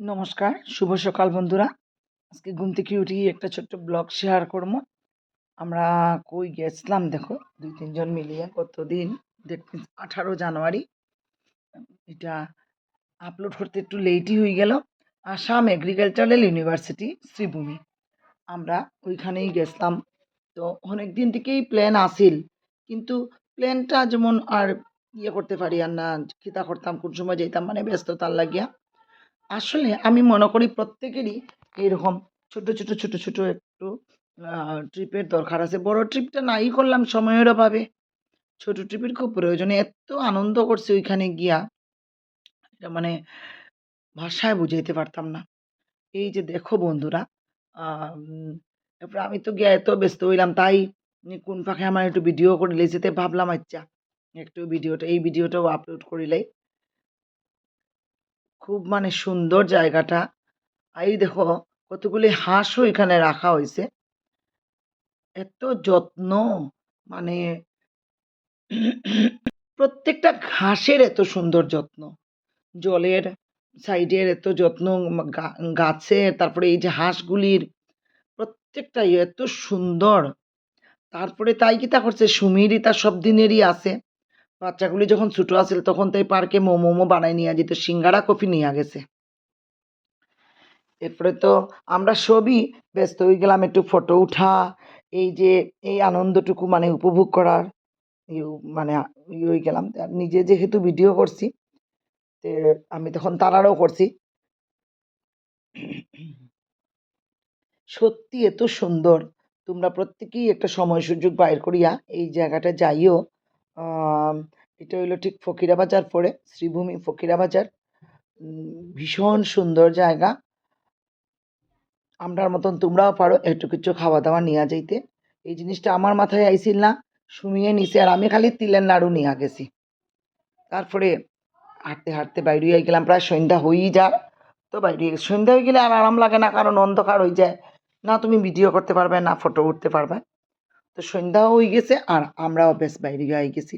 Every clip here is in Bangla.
নমস্কার, শুভ সকাল বন্ধুরা। আজকে ঘুম থেকে উঠেই একটা ছোট্ট ব্লগ শেয়ার করবো। আমরা কই গেছিলাম দেখো ২-৩ জন মিলিয়ে গতদিন দ্যাট মিনস ১৮ জানুয়ারি। এটা আপলোড করতে একটু লেটই হয়ে গেল। Assam agricultural university Sribhumi. আমরা ওইখানেই গেছিলাম। তো অনেক দিন থেকেই প্ল্যান আছিল, কিন্তু প্ল্যানটা যেমন আর করতে পারি আর না, কিতা করতাম কোন সময় যাইতাম মানে ব্যস্ততার লাগিয়া। আসলে আমি মনে করি প্রত্যেকেরই এরকম ছোট ছোট একটু ট্রিপের দরকার আছে। বড় ট্রিপটা নাই করলাম সময়ের অভাবে। ছোট ট্রিপের খুব প্রয়োজন। এত আনন্দ করছি ওইখানে গিয়া, এটা মানে ভাষায় বুঝাইতে পারতাম না। এই যে দেখো বন্ধুরা, তারপরে আমি তো গিয়া এত ব্যস্ত হইলাম, তাই কোন ফাঁকে আমার একটু ভিডিও করে লেছিতে ভাবলাম আচ্ছা একটু এই ভিডিওটাও আপলোড করিলাই। খুব মানে সুন্দর জায়গাটা। এই দেখো কতগুলি হাঁসও এখানে রাখা হয়েছে। এত যত্ন, মানে প্রত্যেকটা ঘাসের এত সুন্দর যত্ন, জলের সাইডের এত যত্ন, গাছের, তারপরে এই যে হাঁসগুলির প্রত্যেকটাই এত সুন্দর। তারপরে তাই কি তা করছে সুমিরই তার সব দিনেরই আছে। বাচ্চাগুলি যখন ছোট আছিল তখন তাই পার্কে মোমো বানাই নিয়ে যেত, সিঙ্গারা কফি নিয়ে গেছে। এরপরে তো আমরা সবই ব্যস্ত হয়ে গেলাম একটু ফটো উঠা, এই যে এই আনন্দটুকু মানে উপভোগ করার মানে হয়ে গেলাম। নিজে যেহেতু ভিডিও করছি, তে আমি তখন তারারও করছি। সত্যি এত সুন্দর। তোমরা প্রত্যেকেই একটা সময় সুযোগ বাইর করিয়া এই জায়গাটা যাইও। এটা হইলো ঠিক ফকিরা বাজার পরে, শ্রীভূমি ফকিরা বাজার। ভীষণ সুন্দর জায়গা। আমরার মতন তোমরাও পারো একটু কিছু খাওয়া দাওয়া নিয়ে যাইতে। এই জিনিসটা আমার মাথায় আইছিল না, সুমিয়ে নিছে, আর আমি খালি তিলের নাড়ু নিয়ে গেছি। তারপরে হাঁটতে হাঁটতে বাইরে হয়ে গেলাম, প্রায় সন্ধ্যা হয়েই যায়। তো বাইরে সন্ধ্যা হয়ে গেলে আর আরাম লাগে না, কারণ অন্ধকার হয়ে যায়, না তুমি ভিডিও করতে পারবে না ফটো উঠতে পারবে। তো সন্ধ্যাও হয়ে গেছে আর আমরাও বেশ বাইরে হয়ে গেছি।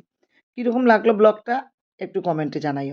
কীরকম লাগলো ব্লগটা একটু কমেন্টে জানাই।